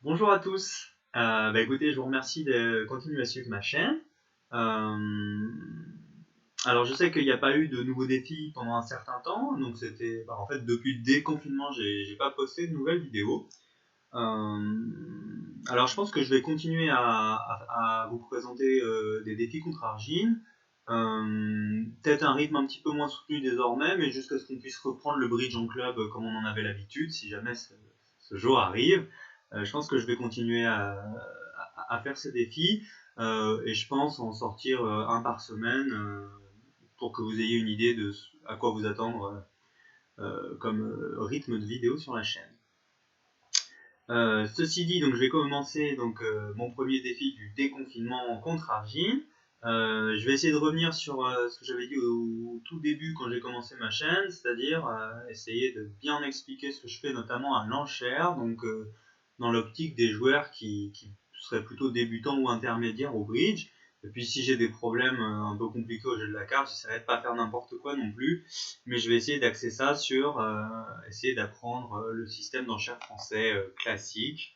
Bonjour à tous. Écoutez, je vous remercie de continuer à suivre ma chaîne. Euh, alors je sais qu'il n'y a pas eu de nouveaux défis pendant un certain temps, donc c'était en fait depuis le déconfinement, j'ai pas posté de nouvelles vidéos. Euh, alors je pense que je vais continuer à vous présenter des défis contre Argine. Peut-être un rythme un petit peu moins soutenu désormais, mais jusqu'à ce qu'on puisse reprendre le bridge en club comme on en avait l'habitude, si jamais ce jour arrive. Je pense que je vais continuer à faire ces défis et je pense en sortir un par semaine pour que vous ayez une idée de à quoi vous attendre comme rythme de vidéo sur la chaîne. Ceci dit, donc je vais commencer mon premier défi du déconfinement contre Argine. Je vais essayer de revenir sur ce que j'avais dit au tout début quand j'ai commencé ma chaîne, c'est-à-dire essayer de bien expliquer ce que je fais notamment à l'enchère, dans l'optique des joueurs qui seraient plutôt débutants ou intermédiaires au bridge. Et puis si j'ai des problèmes un peu compliqués au jeu de la carte, j'essaierai de pas faire n'importe quoi non plus, mais je vais essayer d'axer ça sur essayer d'apprendre le système d'enchères français classique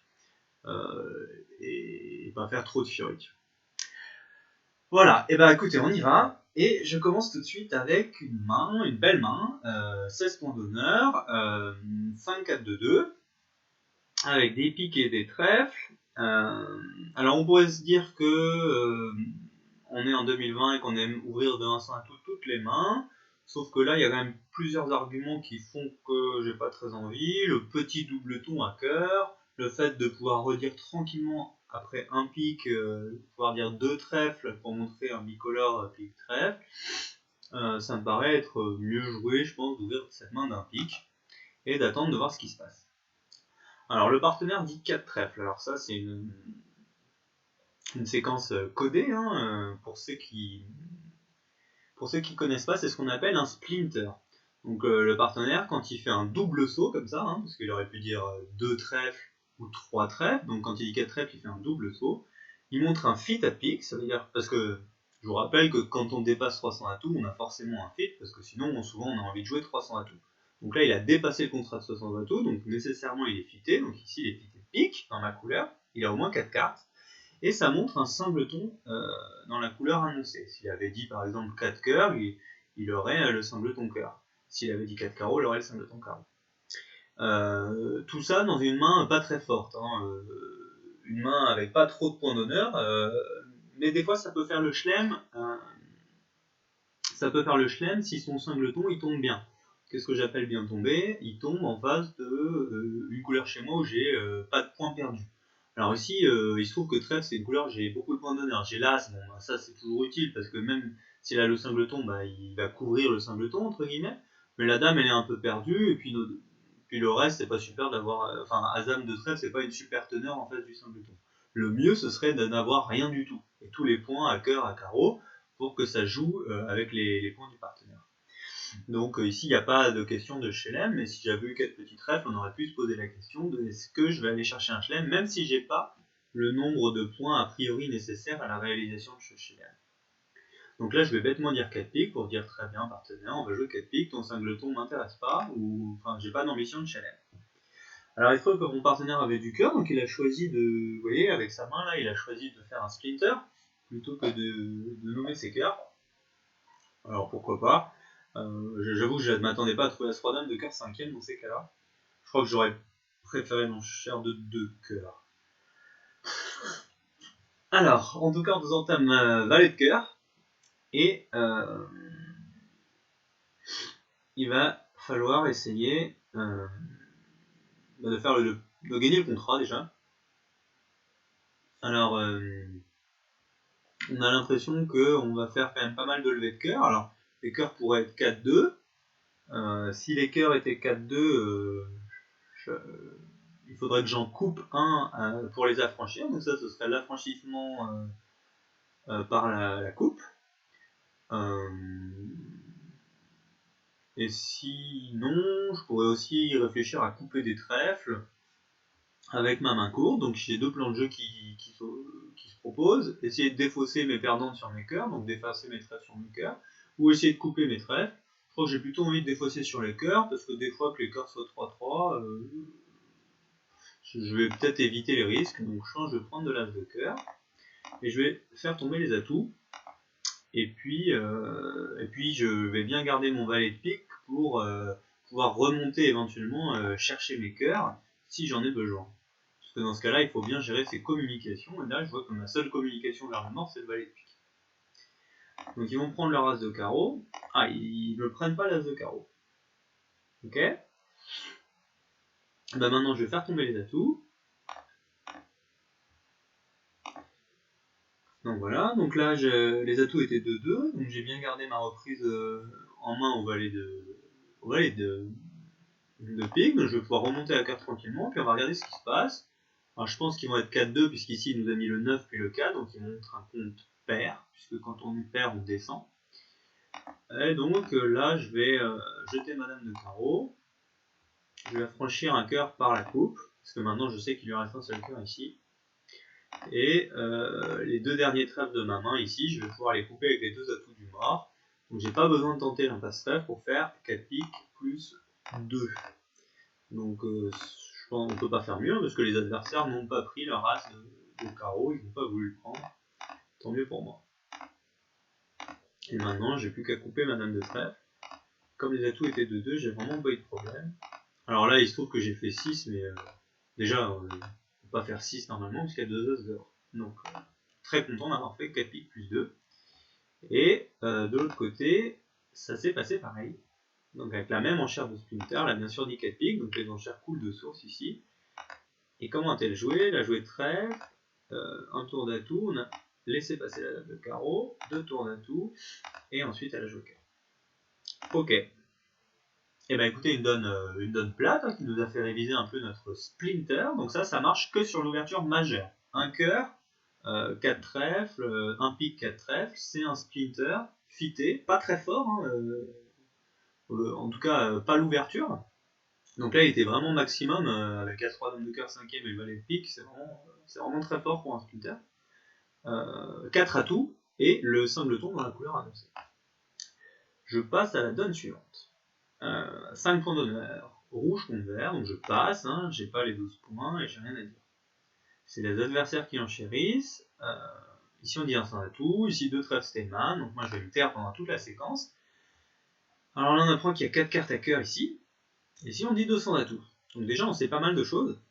et pas faire trop de furie. Voilà, et écoutez, on y va. Et je commence tout de suite avec une belle main, 16 points d'honneur, 5-4-2-2, avec des piques et des trèfles. Alors on pourrait se dire que on est en 2020 et qu'on aime ouvrir de 1 à toutes les mains, sauf que là il y a quand même plusieurs arguments qui font que j'ai pas très envie. Le petit doubleton à cœur, le fait de pouvoir redire tranquillement après un pic, pouvoir dire deux trèfles pour montrer un bicolore pique trèfle, ça me paraît être mieux joué, je pense, d'ouvrir cette main d'un pic et d'attendre de voir ce qui se passe. Alors le partenaire dit 4 trèfles, alors ça c'est une séquence codée pour ceux qui connaissent pas, c'est ce qu'on appelle un splinter. Donc le partenaire, quand il fait un double saut comme ça, parce qu'il aurait pu dire 2 trèfles ou 3 trèfles, donc quand il dit 4 trèfles, il fait un double saut, il montre un fit à pique, ça veut dire, parce que je vous rappelle que quand on dépasse 300 atouts, on a forcément un fit, parce que sinon souvent on a envie de jouer 300 atouts. Donc là il a dépassé le contrat de 60 atouts, donc nécessairement il est fité, donc ici il est fité pique dans ma couleur, il a au moins 4 cartes, et ça montre un singleton dans la couleur annoncée. S'il avait dit par exemple 4 cœurs, il aurait le singleton cœur. S'il avait dit 4 carreaux, il aurait le singleton carreau. Tout ça dans une main pas très forte, une main avec pas trop de points d'honneur, mais des fois ça peut faire le chelem. Ça peut faire le chelem si son singleton il tombe bien. Qu'est-ce que j'appelle bien tomber? Il tombe en face de une couleur chez moi où j'ai pas de points perdus. Alors ici, il se trouve que trèfle c'est une couleur où j'ai beaucoup de points d'honneur. J'ai l'as, bon ça c'est toujours utile parce que même s'il a le singleton, il va couvrir le singleton entre guillemets. Mais la dame elle est un peu perdue et puis le reste c'est pas super d'avoir. Enfin, as-dame de trèfle c'est pas une super teneur en face du singleton. Le mieux ce serait de n'avoir rien du tout et tous les points à cœur, à carreau pour que ça joue avec les points du partenaire. Donc ici, il n'y a pas de question de chelem, mais si j'avais eu 4 petits trèfles, on aurait pu se poser la question de est-ce que je vais aller chercher un chelem, même si j'ai pas le nombre de points a priori nécessaires à la réalisation de ce chelem. Donc là, je vais bêtement dire 4 piques pour dire très bien, partenaire, on va jouer 4 piques, ton singleton m'intéresse pas, ou enfin, j'ai pas d'ambition de chelem. Alors il se trouve que mon partenaire avait du cœur, donc il a choisi de, vous voyez, avec sa main là, il a choisi de faire un splinter plutôt que de nommer ses cœurs. Alors pourquoi pas. J'avoue que je ne m'attendais pas à trouver As-Roi Dame de cœur 5ème dans ces cas-là. Je crois que j'aurais préféré une enchère de 2 cœurs. Alors, en tout cas, on nous entame valet de cœur. Et il va falloir essayer de faire de gagner le contrat déjà. Alors, on a l'impression qu'on va faire quand même pas mal de levées de cœur. Alors, les cœurs pourraient être 4-2. Si les cœurs étaient 4-2, il faudrait que j'en coupe un pour les affranchir. Donc ça, ce serait l'affranchissement par la coupe. Et sinon, je pourrais aussi réfléchir à couper des trèfles avec ma main courte. Donc j'ai deux plans de jeu qui se proposent. Essayer de défausser mes perdantes sur mes cœurs, donc d'effacer mes trèfles sur mes cœurs, ou essayer de couper mes trèfles. Je crois que j'ai plutôt envie de défausser sur les cœurs, parce que des fois que les cœurs soient 3-3, Je vais peut-être éviter les risques, donc je vais prendre de l'as de cœur, et je vais faire tomber les atouts, et puis je vais bien garder mon valet de pique pour pouvoir remonter éventuellement chercher mes cœurs si j'en ai besoin. Parce que dans ce cas-là, il faut bien gérer ses communications, et là je vois que ma seule communication vers la mort, c'est le valet de pique. Donc ils vont prendre leur as de carreau. Ah, ils ne prennent pas l'as de carreau. Ok. Bah maintenant je vais faire tomber les atouts. Donc voilà, donc là les atouts étaient de 2, donc j'ai bien gardé ma reprise en main au valet de pique, donc je vais pouvoir remonter la carte tranquillement, puis on va regarder ce qui se passe. Alors je pense qu'ils vont être 4-2, puisqu'ici il nous a mis le 9 puis le 4, donc il montre un compte pair, puisque quand on perd on descend. Et donc là je vais jeter madame de carreau, je vais affranchir un cœur par la coupe, parce que maintenant je sais qu'il lui reste un seul cœur ici. Et les deux derniers trèfles de ma main ici, je vais pouvoir les couper avec les deux atouts du mort. Donc j'ai pas besoin de tenter l'impasse trèfle pour faire 4 piques plus 2. Donc je pense qu'on peut pas faire mieux parce que les adversaires n'ont pas pris leur as de carreau, ils n'ont pas voulu le prendre. Tant mieux pour moi. Et maintenant j'ai plus qu'à couper ma dame de trèfle. Comme les atouts étaient de 2, j'ai vraiment pas eu de problème. Alors là il se trouve que j'ai fait 6, mais déjà on ne peut pas faire 6 normalement parce qu'il y a 2 as dehors. Donc très content d'avoir fait 4 piques plus 2. Et de l'autre côté, ça s'est passé pareil. Donc avec la même enchère de Splinter, elle a bien sûr dit 4 piques, donc les enchères coulent de source ici. Et comment a-t-elle joué? Elle a joué trèfle, un tour d'atout, on a laissé passer la dame de carreau, 2 tours d'atout, et ensuite elle a joué cœur. Ok. Et ben écoutez, une donne plate qui nous a fait réviser un peu notre Splinter. Donc ça marche que sur l'ouverture majeure. Un cœur, 4 trèfles, un pique 4 trèfles, c'est un Splinter fité, pas très fort, en tout cas pas l'ouverture. Donc là il était vraiment maximum avec As-3 dame de cœur 5ème et le valet de pique, c'est vraiment très fort pour un Splinter. 4 atouts et le singleton dans la couleur annoncée. Je passe à la donne suivante. 5 points d'honneur, rouge contre vert, donc je passe, j'ai pas les 12 points et j'ai rien à dire. C'est les adversaires qui enchérissent. Ici on dit un sans atout, ici 2 trèfles Steinman, donc moi je vais me taire pendant toute la séquence. Alors là on apprend qu'il y a 4 cartes à cœur ici, et ici on dit 2 sans atout. Donc déjà on sait pas mal de choses.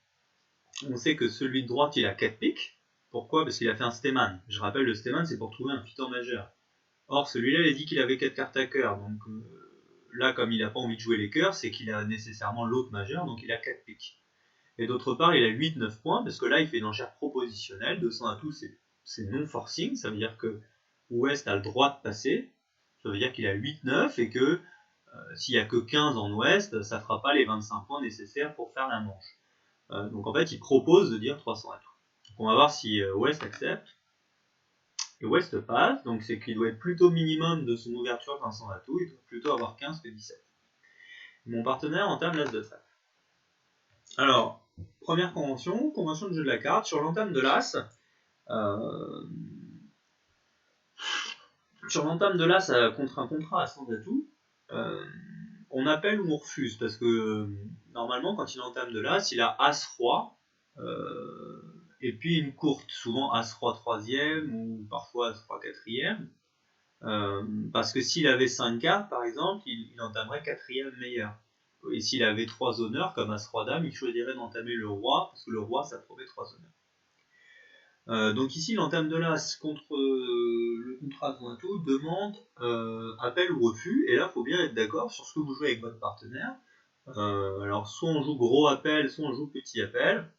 On sait que celui de droite il a 4 piques. Pourquoi? Parce qu'il a fait un Steinman. Je rappelle, le Steinman c'est pour trouver un fitant majeur. Or celui-là il a dit qu'il avait 4 cartes à cœur, donc là comme il n'a pas envie de jouer les cœurs, c'est qu'il a nécessairement l'autre majeur, donc il a 4 piques. Et d'autre part il a 8-9 points, parce que là il fait une enchère propositionnelle, 200 atouts c'est non forcing, ça veut dire que Ouest a le droit de passer, ça veut dire qu'il a 8-9 et que s'il n'y a que 15 en Ouest, ça ne fera pas les 25 points nécessaires pour faire la manche. Donc en fait il propose de dire 300 atouts. Donc on va voir si Ouest accepte. Et Ouest passe, donc c'est qu'il doit être plutôt minimum de son ouverture d'un 100 atouts, il doit plutôt avoir 15 que 17. Mon partenaire entame l'as de trèfle. Alors, première convention de jeu de la carte, sur l'entame de l'as, contre un contrat à 100 atouts, on appelle ou on refuse, parce que normalement quand il entame de l'as, il a As-Roi, et puis une courte, souvent As-Roi 3ème, ou parfois As-Roi 4ème, parce que s'il avait 5 cartes par exemple, il entamerait 4ème meilleur. Et s'il avait 3 honneurs, comme As-Roi Dame, il choisirait d'entamer le roi, parce que le roi ça promet 3 honneurs. Donc ici l'entame de l'as contre le contrat à son atout demande appel ou refus, et là il faut bien être d'accord sur ce que vous jouez avec votre partenaire. Alors soit on joue gros appel, soit on joue petit appel.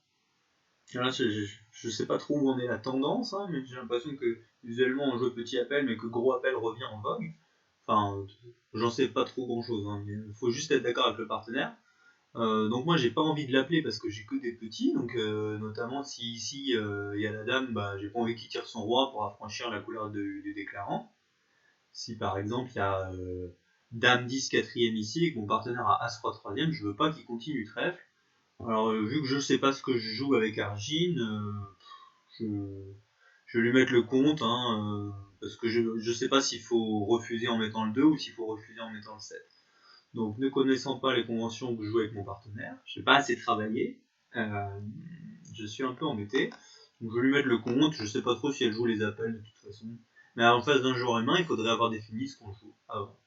Là, je sais pas trop où en est la tendance, mais j'ai l'impression que visuellement on joue petit appel, mais que gros appel revient en vogue. Enfin, j'en sais pas trop grand chose, mais il faut juste être d'accord avec le partenaire. Donc moi j'ai pas envie de l'appeler parce que j'ai que des petits, donc notamment si ici il y a la dame, j'ai pas envie qu'il tire son roi pour affranchir la couleur du déclarant. Si par exemple il y a dame 10 4ème ici et que mon partenaire a As-Roi 3ème, je veux pas qu'il continue trèfle. Alors vu que je sais pas ce que je joue avec Argine, je vais lui mettre le compte, parce que je sais pas s'il faut refuser en mettant le 2 ou s'il faut refuser en mettant le 7. Donc ne connaissant pas les conventions que je joue avec mon partenaire, je n'ai pas assez travaillé, Je suis un peu embêté. Donc je vais lui mettre le compte, je sais pas trop si elle joue les appels de toute façon. Mais en face d'un joueur humain, il faudrait avoir défini ce qu'on joue avant.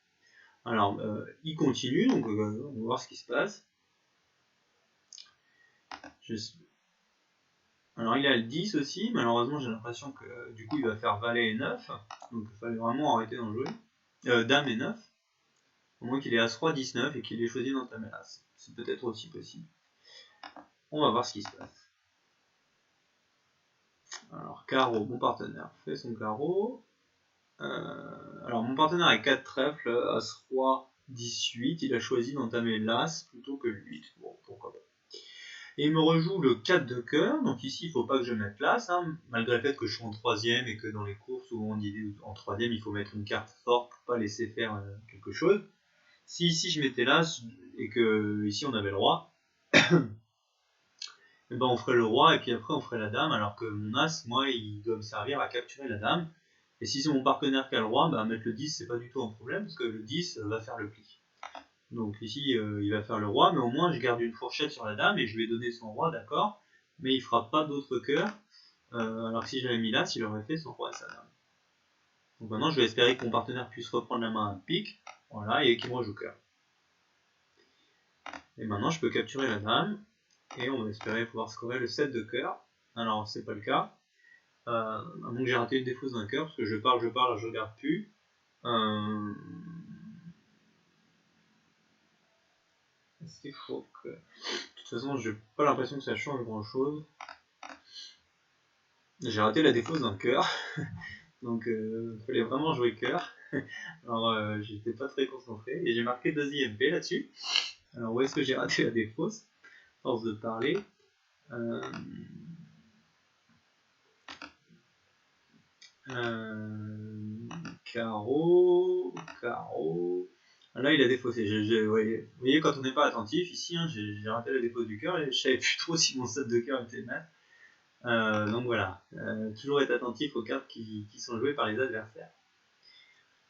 Alors, il continue, donc on va voir ce qui se passe. Alors il a le 10 aussi, malheureusement j'ai l'impression que du coup il va faire valet et 9. Donc il fallait vraiment arrêter d'en jouer. Dame et 9. Au moins qu'il ait As-Roi 19 et qu'il ait choisi d'entamer l'As. C'est peut-être aussi possible. On va voir ce qui se passe. Alors carreau, mon partenaire fait son carreau. Alors mon partenaire a 4 trèfles, As-Roi 18, il a choisi d'entamer l'As plutôt que le 8. Bon, pourquoi pas. Et il me rejoue le 4 de cœur, donc ici il ne faut pas que je mette l'As, hein, malgré le fait que je suis en 3ème et que dans les cours, souvent on dit en 3ème il faut mettre une carte forte pour pas laisser faire quelque chose. Si ici je mettais l'As et que ici on avait le roi, et ben on ferait le roi et puis après on ferait la dame, alors que mon As, moi, il doit me servir à capturer la dame. Et si c'est mon partenaire qui a le roi, bah, mettre le 10 c'est pas du tout un problème, parce que le 10 va faire le pli. Donc ici il va faire le roi, mais au moins je garde une fourchette sur la dame et je lui ai donné son roi, d'accord, mais il fera pas d'autres cœurs, alors que si j'avais mis l'As, il aurait fait son roi et sa dame. Donc maintenant je vais espérer que mon partenaire puisse reprendre la main à un pic, voilà, et qu'il me rejoue cœur. Et maintenant je peux capturer la dame, et on va espérer pouvoir scorer le 7 de cœur. Alors c'est pas le cas, à moins que j'ai raté une défausse d'un cœur, parce que je parle, je regarde plus. C'est chaud que... De toute façon, j'ai pas l'impression que ça change grand chose. J'ai raté la défausse d'un cœur, donc il fallait vraiment jouer cœur. Alors j'étais pas très concentré, et j'ai marqué 2 IMP là-dessus. Alors où est-ce que j'ai raté la défausse? Force de parler. Carreau, carreau. Là il a défaussé. Vous voyez, quand on n'est pas attentif, ici hein, j'ai raté la défausse du cœur et je savais plus trop si mon set de cœur était net. Donc voilà, toujours être attentif aux cartes qui sont jouées par les adversaires.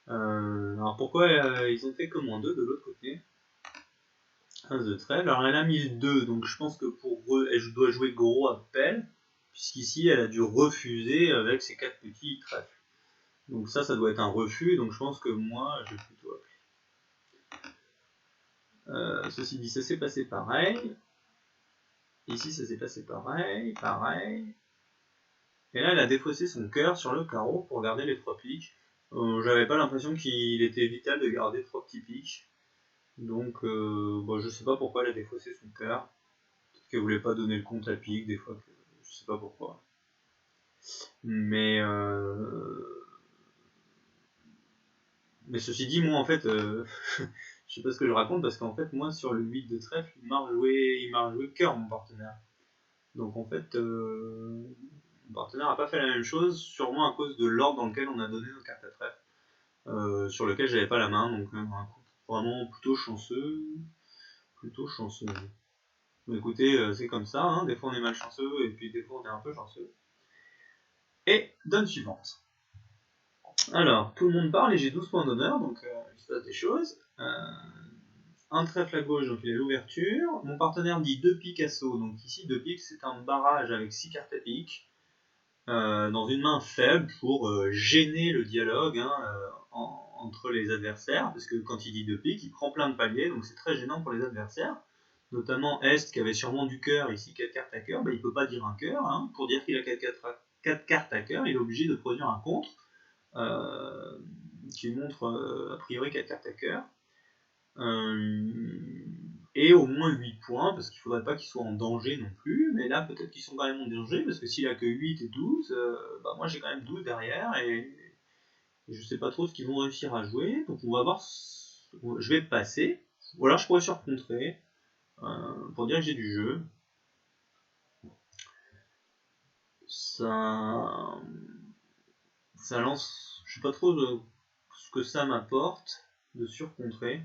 Alors pourquoi ils ont fait que moins 2 de l'autre côté? As de trèfle. Alors elle a mis le 2, donc je pense que pour elle doit jouer gros appel, puisqu'ici elle a dû refuser avec ses 4 petits trèfles. Donc ça doit être un refus, donc je pense que moi je vais plutôt appeler. Ceci dit, ça s'est passé pareil. Ici ça s'est passé pareil, pareil. Et là elle a défaussé son cœur sur le carreau pour garder les 3 piques. J'avais pas l'impression qu'il était vital de garder 3 petits piques. Donc bon, je sais pas pourquoi elle a défaussé son cœur. Peut-être qu'elle voulait pas donner le compte à pique, des fois, je sais pas pourquoi. Mais ceci dit, moi en fait, je sais pas ce que je raconte parce qu'en fait, moi sur le 8 de trèfle, il m'a joué cœur mon partenaire. Donc en fait, mon partenaire a pas fait la même chose, sûrement à cause de l'ordre dans lequel on a donné nos cartes à trèfle, sur lequel j'avais pas la main, donc un coup vraiment plutôt chanceux. Mais écoutez, c'est comme ça, hein, des fois on est malchanceux et puis des fois on est un peu chanceux. Et donne suivante. Alors, tout le monde parle et j'ai 12 points d'honneur, donc il se passe des choses. Un trèfle à gauche, donc il a l'ouverture. Mon partenaire dit 2 piques assaut, donc ici 2 piques c'est un barrage avec 6 cartes à pique, dans une main faible pour gêner le dialogue hein, entre les adversaires, parce que quand il dit 2 piques, il prend plein de paliers, donc c'est très gênant pour les adversaires. Notamment Est qui avait sûrement du cœur, ici 4 cartes à cœur, bah, il ne peut pas dire un cœur, hein. Pour dire qu'il a 4 cartes à cœur, il est obligé de produire un contre, qui montre a priori 4 cartes à cœur, et au moins 8 points, parce qu'il ne faudrait pas qu'ils soient en danger non plus, mais là peut-être qu'ils sont quand même en danger, parce que s'il a que 8 et 12, bah, moi j'ai quand même 12 derrière, et je sais pas trop ce qu'ils vont réussir à jouer, donc on va voir, je vais passer, ou alors je pourrais surcontrer, pour dire que j'ai du jeu. Ça lance, je sais pas trop ce que ça m'apporte de surcontrer.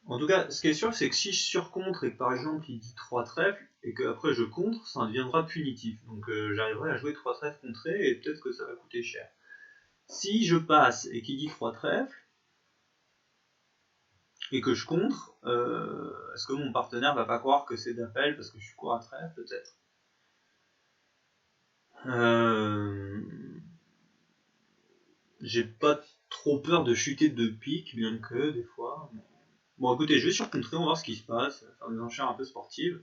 En tout cas, ce qui est sûr, c'est que si je surcontre et que par exemple il dit 3 trèfles et que après je contre, ça deviendra punitif. Donc j'arriverai à jouer 3 trèfles contrés et peut-être que ça va coûter cher. Si je passe et qu'il dit 3 trèfles, et que je contre, est-ce que mon partenaire va pas croire que c'est d'appel parce que je suis court à trèfle, peut-être. J'ai pas trop peur de chuter de pique, bien que des fois. Bon, écoutez, je vais surcontrer, on va voir ce qui se passe, faire des enchères un peu sportives.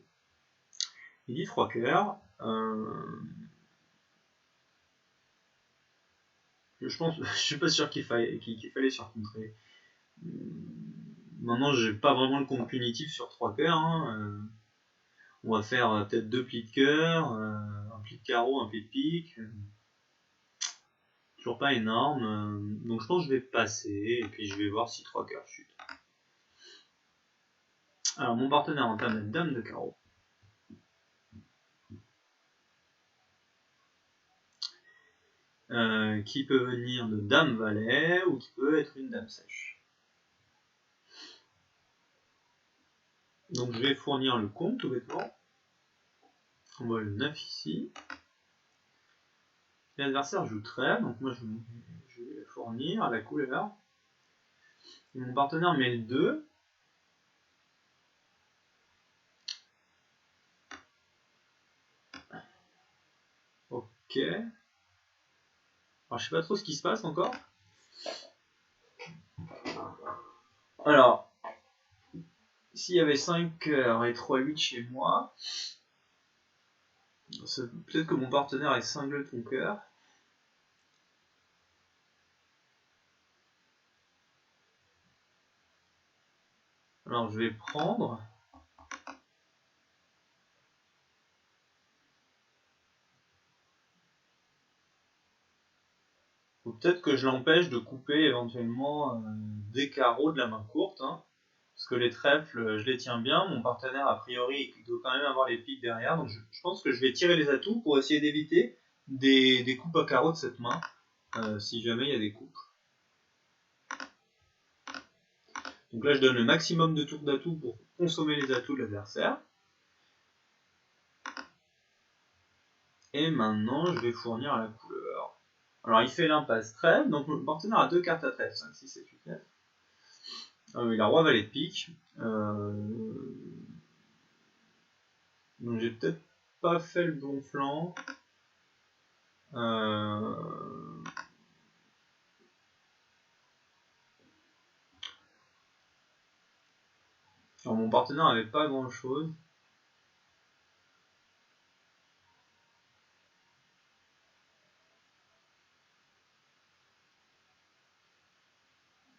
Il dit 3 cœurs. Je pense, je suis pas sûr qu'il fallait surcontrer. Maintenant, j'ai pas vraiment le compte punitif sur 3 cœurs. Hein. On va faire peut-être 2 plis de cœur, un pli de carreau, un pli de pique. Toujours pas énorme. Donc je pense que je vais passer et puis je vais voir si 3 cœurs chutent. Alors mon partenaire entame la dame de carreau. Qui peut venir de dame valet ou qui peut être une dame sèche. Donc je vais fournir le compte tout bêtement. On voit le 9 ici. L'adversaire joue trèfle, donc moi je vais fournir à la couleur. Et mon partenaire met le 2. Ok. Alors je sais pas trop ce qui se passe encore. Alors, s'il y avait 5 cœurs et 3-8 chez moi, peut-être que mon partenaire est cinglé ton cœur. Alors je vais prendre. Ou peut-être que je l'empêche de couper éventuellement des carreaux de la main courte. Hein, parce que les trèfles, je les tiens bien. Mon partenaire, a priori, il doit quand même avoir les piques derrière. Donc je pense que je vais tirer les atouts pour essayer d'éviter des coupes à carreaux de cette main. Si jamais il y a des coupes. Donc là, je donne le maximum de tours d'atouts pour consommer les atouts de l'adversaire. Et maintenant, je vais fournir à la couleur. Alors, il fait l'impasse trèfle, donc mon partenaire a 2 cartes à trèfle, 5, 6, 7, 8, 9. Il a roi valet de pique. Donc, j'ai peut-être pas fait le bon flanc. Alors, mon partenaire avait pas grand chose.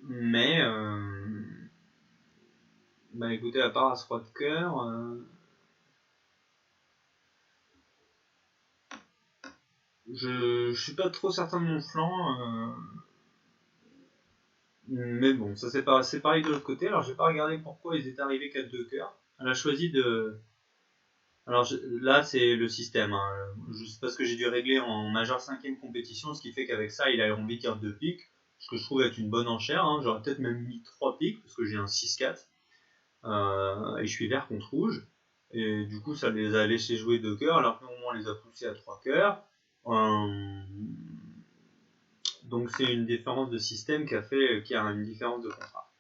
Mais, bah écoutez, à part As-Roi de cœur, je suis pas trop certain de mon flanc. Mais bon, ça c'est pareil de l'autre côté. Alors, j'ai pas regardé pourquoi ils étaient arrivés 4-2 cœurs. Elle a choisi de. Alors là, c'est le système. Hein. C'est parce que j'ai dû régler en majeur 5ème compétition, ce qui fait qu'avec ça, il a envie carte de pique, ce que je trouve être une bonne enchère. Hein. J'aurais peut-être même mis 3 piques, parce que j'ai un 6-4. Et je suis vert contre rouge. Et du coup, ça les a laissés jouer 2 cœurs, alors qu'au moment on les a poussés à 3 cœurs. Donc c'est une différence de système qui a une différence de contrat.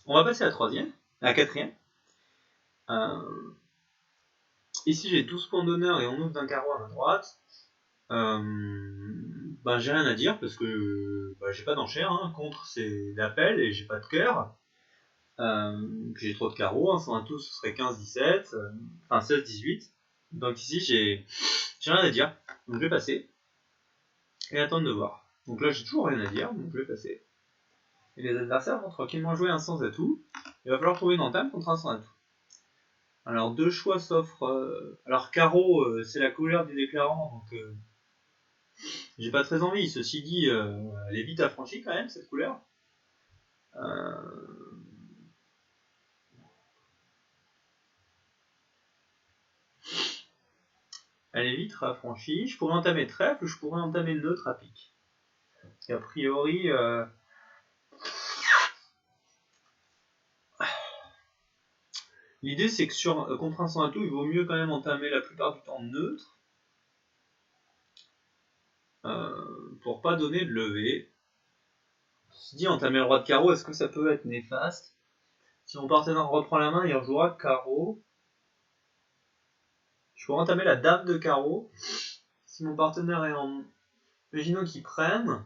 On va passer à la quatrième. Ici j'ai 12 points d'honneur et on ouvre d'un carreau à ma droite. J'ai rien à dire parce que j'ai pas d'enchère. Hein. Contre c'est d'appel et j'ai pas de cœur. J'ai trop de carreaux. Hein. Sans un tout ce serait 15-17. Enfin 16-18. Donc ici j'ai rien à dire. Donc je vais passer. Et attendre de voir. Donc là j'ai toujours rien à dire. Donc je vais passer. Et les adversaires vont tranquillement jouer un sans atout. Il va falloir trouver une entame contre un sans atout. Alors deux choix s'offrent. Alors carreau, c'est la couleur du déclarant, donc j'ai pas très envie. Ceci dit, elle est vite affranchie quand même cette couleur. Elle est vite affranchie. Je pourrais entamer trèfle, je pourrais entamer neutre à pique. Et a priori, l'idée c'est que contre un sans atout, il vaut mieux quand même entamer la plupart du temps neutre. Pour pas donner de levée. Ceci dit, entamer le roi de carreau, est-ce que ça peut être néfaste? Si mon partenaire reprend la main, il rejouera carreau. Je pourrais entamer la dame de carreau. Si mon partenaire est en... Imaginons qu'il prenne.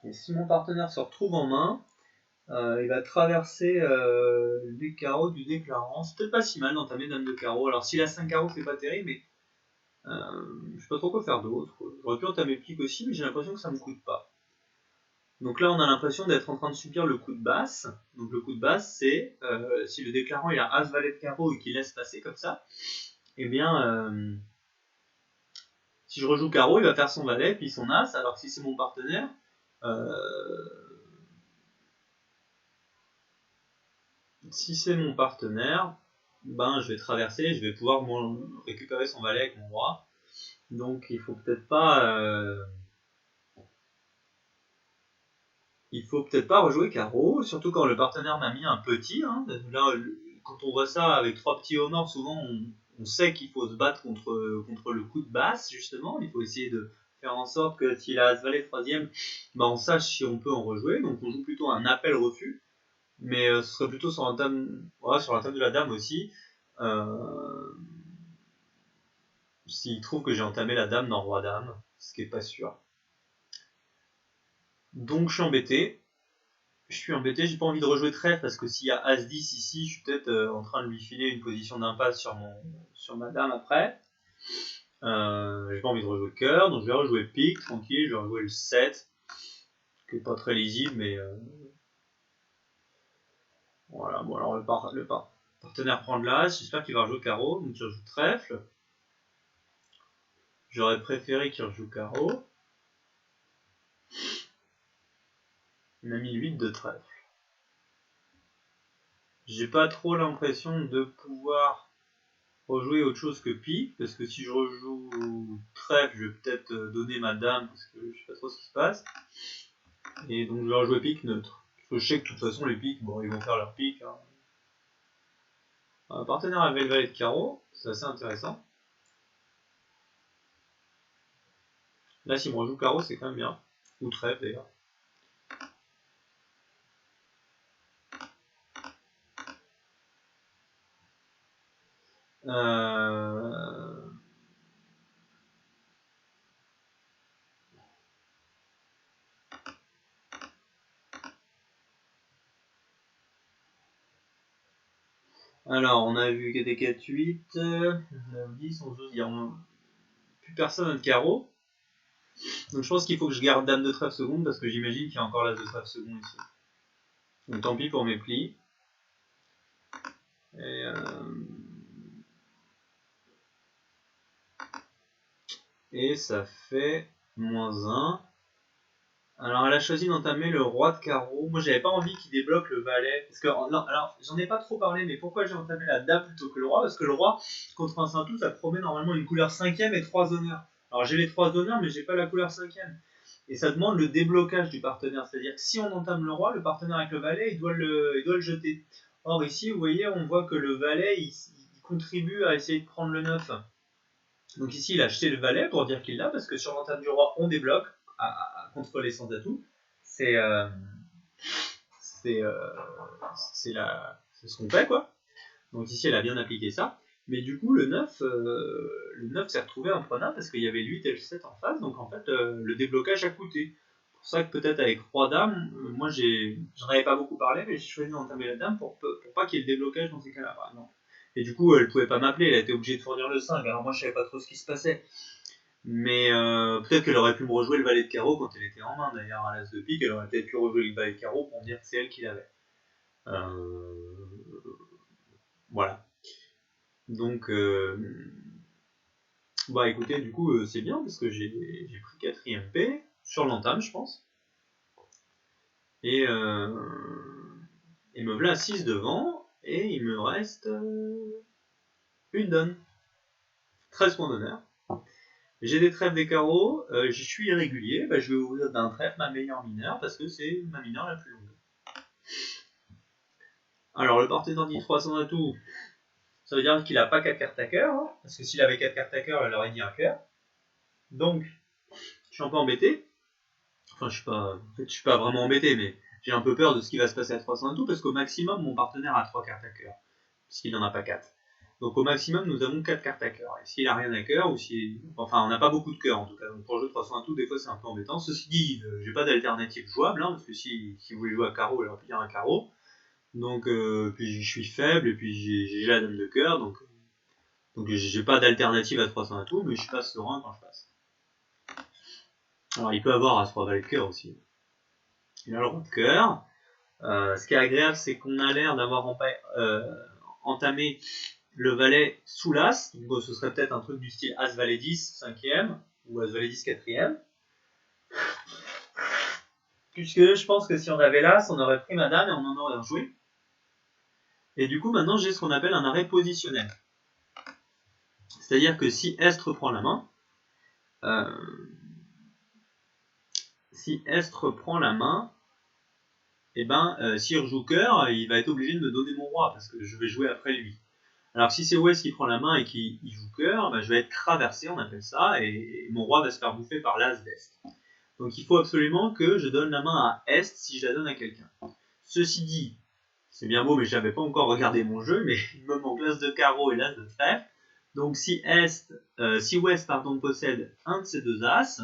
Et si mon partenaire se retrouve en main, il va traverser les carreaux du déclarant. C'est peut-être pas si mal d'entamer dame de carreau. Alors s'il a 5 carreaux, c'est pas terrible, mais je sais pas trop quoi faire d'autre. J'aurais pu entamer pique aussi, mais j'ai l'impression que ça me coûte pas. Donc là, on a l'impression d'être en train de subir le coup de basse. Donc le coup de basse, c'est si le déclarant il a as valet de carreau et qu'il laisse passer comme ça, eh bien, si je rejoue carreau, il va faire son valet puis son as. Alors que si c'est mon partenaire, ben je vais traverser, je vais pouvoir récupérer son valet avec mon roi. Donc il faut peut-être pas rejouer carreau, surtout quand le partenaire m'a mis un petit. Hein. Là, quand on voit ça avec 3 petits au nord, souvent on sait qu'il faut se battre contre le coup de basse, justement. Il faut essayer de faire en sorte que s'il a as valet troisième, ben on sache si on peut en rejouer. Donc on joue plutôt un appel-refus, mais ce serait plutôt sur la table de la dame aussi. S'il trouve que j'ai entamé la dame dans roi-dame, ce qui est pas sûr. Donc je suis embêté, j'ai pas envie de rejouer trèfle parce que s'il y a As-10 ici, je suis peut-être en train de lui filer une position d'impasse sur ma dame après. J'ai pas envie de rejouer cœur, donc je vais rejouer pique, tranquille, je vais rejouer le 7, qui est pas très lisible, mais voilà. Bon, alors le partenaire prend de l'As, j'espère qu'il va rejouer carreau, donc je rejoue trèfle. J'aurais préféré qu'il rejoue carreau. Il m'a mis 8 de trèfle. J'ai pas trop l'impression de pouvoir rejouer autre chose que pique, parce que si je rejoue trèfle, je vais peut-être donner ma dame, parce que je sais pas trop ce qui se passe. Et donc je vais rejouer pique neutre. Parce que je sais que de toute façon les piques, bon, ils vont faire leur pique. Hein. Un partenaire avec le valet de carreau, c'est assez intéressant. Là, s'il me rejoue carreau, c'est quand même bien. Ou trèfle d'ailleurs. Alors, on a vu des 4, 8, 9, 10, 11, 12, il n'y a plus personne de carreau. Donc je pense qu'il faut que je garde dame de trèfle seconde parce que j'imagine qu'il y a encore l'as de trèfle seconde ici. Donc tant pis pour mes plis. Et ça fait -1. Alors elle a choisi d'entamer le roi de carreau. Moi j'avais pas envie qu'il débloque le valet. Parce que, non, alors j'en ai pas trop parlé, mais pourquoi j'ai entamé la dame plutôt que le roi? Parce que le roi, contre un saint-tout, ça promet normalement une couleur 5ème et 3 honneurs. Alors j'ai les 3 honneurs, mais j'ai pas la couleur 5ème. Et ça demande le déblocage du partenaire. C'est-à-dire que si on entame le roi, le partenaire avec le valet, il doit le jeter. Or ici, vous voyez, on voit que le valet, il contribue à essayer de prendre le 9. Donc ici, il a acheté le valet pour dire qu'il l'a, parce que sur l'entame du roi, on débloque contre les sans-atouts. C'est ce qu'on fait, quoi. Donc ici, elle a bien appliqué ça. Mais du coup, le 9 s'est retrouvé imprenable parce qu'il y avait le 8 et le 7 en face. Donc en fait, le déblocage a coûté. C'est pour ça que peut-être avec roi dame, moi j'en avais pas beaucoup parlé, mais j'ai choisi d'entamer la dame pour pas qu'il y ait le déblocage dans ces cas-là, par exemple. Et du coup, elle pouvait pas m'appeler, elle a été obligée de fournir le 5. Alors moi, je savais pas trop ce qui se passait. Mais peut-être qu'elle aurait pu me rejouer le valet de carreau quand elle était en main, d'ailleurs, à l'as de pique. Elle aurait peut-être pu rejouer le valet de carreau pour me dire que c'est elle qui l'avait. Voilà. Donc, bah écoutez, du coup, c'est bien parce que j'ai pris 4ème P sur l'entame, je pense. Et me voilà 6 devant, et il me reste une donne. 13 points d'honneur. J'ai des trèfles des carreaux, je suis irrégulier, bah, je vais ouvrir d'un trèfle ma meilleure mineure parce que c'est ma mineure la plus longue. Alors le partenaire dit 300 atouts, ça veut dire qu'il n'a pas 4 cartes à cœur, hein, parce que s'il avait 4 cartes à cœur, elle aurait dit un cœur. Donc, je suis un peu embêté. Enfin, je suis pas vraiment embêté, mais j'ai un peu peur de ce qui va se passer à 300 atouts, parce qu'au maximum, mon partenaire a 3 cartes à cœur, puisqu'il n'en a pas 4. Donc au maximum, nous avons 4 cartes à cœur. Et s'il a rien à cœur, ou si... Enfin, on n'a pas beaucoup de cœur en tout cas. Donc pour jouer 300 atouts, des fois c'est un peu embêtant. Ceci dit, j'ai pas d'alternative jouable, hein, parce que si vous voulez jouer à carreau, alors il y a un carreau. Donc, puis je suis faible, et puis j'ai la dame de cœur, donc j'ai pas d'alternative à 300 atouts, mais je suis pas serein quand je passe. Alors il peut avoir à 3 valets de cœur aussi. Il a le roi de cœur. Ce qui est agréable, c'est qu'on a l'air d'avoir entamé le valet sous l'as, donc ce serait peut-être un truc du style as valet 10 5e ou as valet 10 4e. Puisque je pense que si on avait l'as, on aurait pris ma dame et on en aurait rejoué. Et du coup, maintenant j'ai ce qu'on appelle un arrêt positionnel. C'est-à-dire que si Est reprend la main, et ben, s'il rejoue cœur, il va être obligé de me donner mon roi, parce que je vais jouer après lui. Alors si c'est Ouest qui prend la main et qui joue cœur, ben, je vais être traversé, on appelle ça, et mon roi va se faire bouffer par l'as d'Est. Donc il faut absolument que je donne la main à Est si je la donne à quelqu'un. Ceci dit, c'est bien beau, mais je n'avais pas encore regardé mon jeu, mais il me manque l'as de carreau et l'as de trèfle. Donc si Ouest possède un de ces deux as,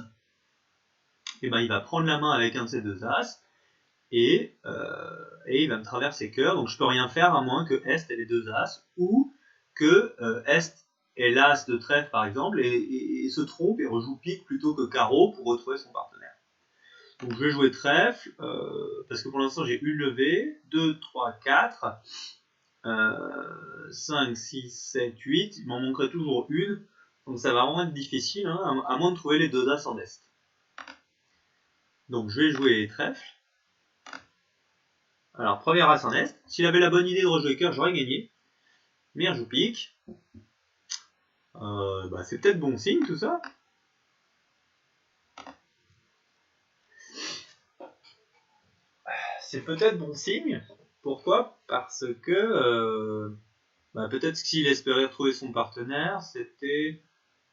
et ben, il va prendre la main avec un de ces deux as, et il va me traverser cœur, donc je peux rien faire à moins que Est ait les deux as, ou que Est ait l'as de trèfle par exemple, et se trompe et rejoue pique plutôt que carreau pour retrouver son partenaire. Donc je vais jouer trèfle, parce que pour l'instant j'ai une levée, 2, 3, 4, 5, 6, 7, 8, il m'en manquerait toujours une, donc ça va vraiment être difficile, hein, à moins de trouver les deux as en Est. Donc je vais jouer trèfle. Alors, première as en Est. S'il avait la bonne idée de rejouer cœur, j'aurais gagné. Mais il joue pique. C'est peut-être bon signe tout ça. C'est peut-être bon signe. Pourquoi? Parce que peut-être que s'il espérait retrouver son partenaire, c'était...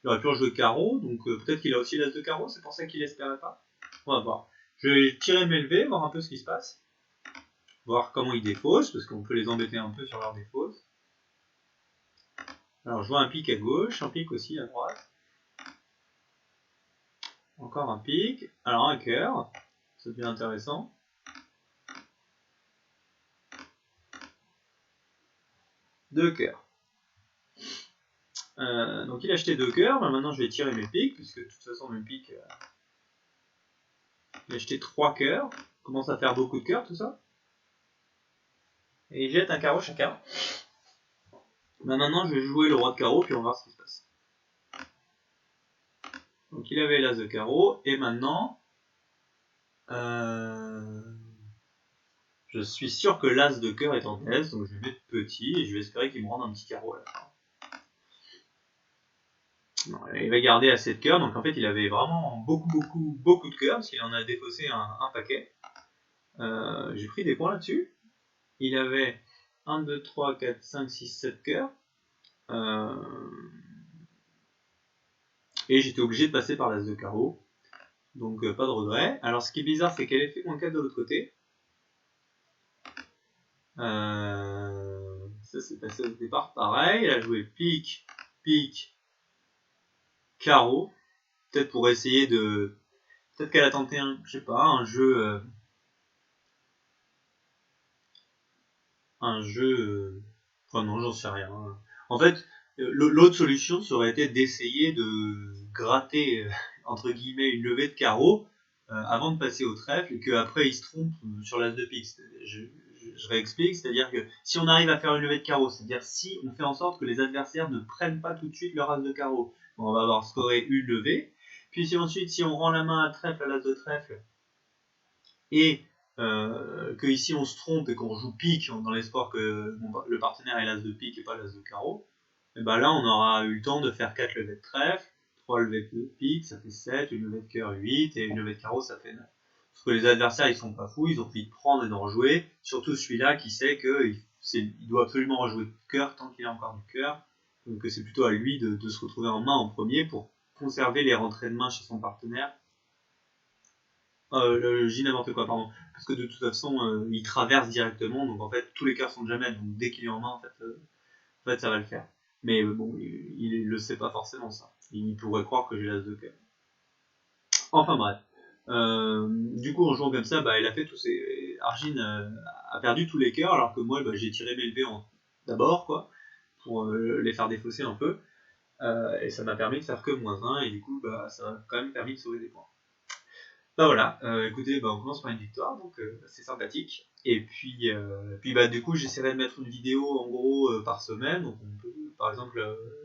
Il aurait pu rejouer carreau, donc peut-être qu'il a aussi l'as de carreau, c'est pour ça qu'il espérait pas. On va voir. Je vais tirer mes levées, voir un peu ce qui se passe. Voir comment ils défaussent, parce qu'on peut les embêter un peu sur leur défausse. Alors je vois un pic à gauche, un pic aussi à droite. Encore un pic. Alors un cœur, ça devient intéressant. Deux cœurs. Donc il a acheté deux cœurs, maintenant je vais tirer mes pics, puisque de toute façon mes pics... il a acheté 3 cœurs, commence à faire beaucoup de cœurs tout ça. Et il jette un carreau chacun. Maintenant je vais jouer le roi de carreau, puis on va voir ce qui se passe. Donc il avait l'as de carreau, et maintenant... je suis sûr que l'as de cœur est en test, donc je vais mettre petit, et je vais espérer qu'il me rende un petit carreau à la fin. Non, il va garder assez de cœur, donc en fait il avait vraiment beaucoup de cœur, parce qu'il en a défaussé un paquet. J'ai pris des points là-dessus. Il avait 1, 2, 3, 4, 5, 6, 7 cœurs. Et j'étais obligé de passer par l'as de carreau. Donc pas de regret. Alors ce qui est bizarre, c'est qu'elle est fait moins 4 de l'autre côté. Ça s'est passé au départ pareil. Elle a joué pique, pique, carreau. Peut-être pour essayer de... Peut-être qu'elle a tenté un jeu... Enfin non, j'en sais rien. En fait, l'autre solution serait été d'essayer de gratter, entre guillemets, une levée de carreau avant de passer au trèfle, et qu'après il se trompe sur l'as de pique. Je réexplique, c'est-à-dire que si on arrive à faire une levée de carreau, c'est-à-dire si on fait en sorte que les adversaires ne prennent pas tout de suite leur as de carreau, on va avoir scoré une levée, puis si ensuite, si on rend la main à trèfle, à l'as de trèfle, et que ici on se trompe et qu'on joue pique dans l'espoir que le partenaire ait l'as de pique et pas l'as de carreau, et ben là on aura eu le temps de faire 4 levées de trèfle, 3 levées de pique, ça fait 7, une levée de cœur 8, et une levée de carreau ça fait 9. Parce que les adversaires ils sont pas fous, ils ont envie de prendre et d'en rejouer, surtout celui-là qui sait qu'il doit absolument rejouer de cœur tant qu'il a encore du cœur, donc c'est plutôt à lui de se retrouver en main en premier pour conserver les rentrées de main chez son partenaire Je dis n'importe quoi, pardon. Parce que de toute façon, il traverse directement, donc en fait, tous les cœurs sont déjà maîtres, donc dès qu'il est en main, en fait ça va le faire. Mais bon, il le sait pas forcément, ça. Il pourrait croire que j'ai l'as de cœur. Enfin bref. Du coup, en jouant comme ça, bah, il a fait tous ses. Argine a perdu tous les cœurs, alors que moi, bah, j'ai tiré mes levées d'abord, quoi, pour les faire défausser un peu. Et ça m'a permis de faire que -1, et du coup, bah, ça m'a quand même permis de sauver des points. Bah voilà, écoutez, bah, on commence par une victoire, donc c'est sympathique. Et puis bah, du coup, j'essaierai de mettre une vidéo en gros par semaine. Donc on peut, par exemple,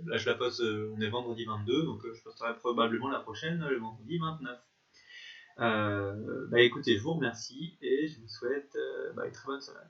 là je la poste, on est vendredi 22, donc je posterai probablement la prochaine le vendredi 29. Bah écoutez, je vous remercie et je vous souhaite bah, une très bonne semaine.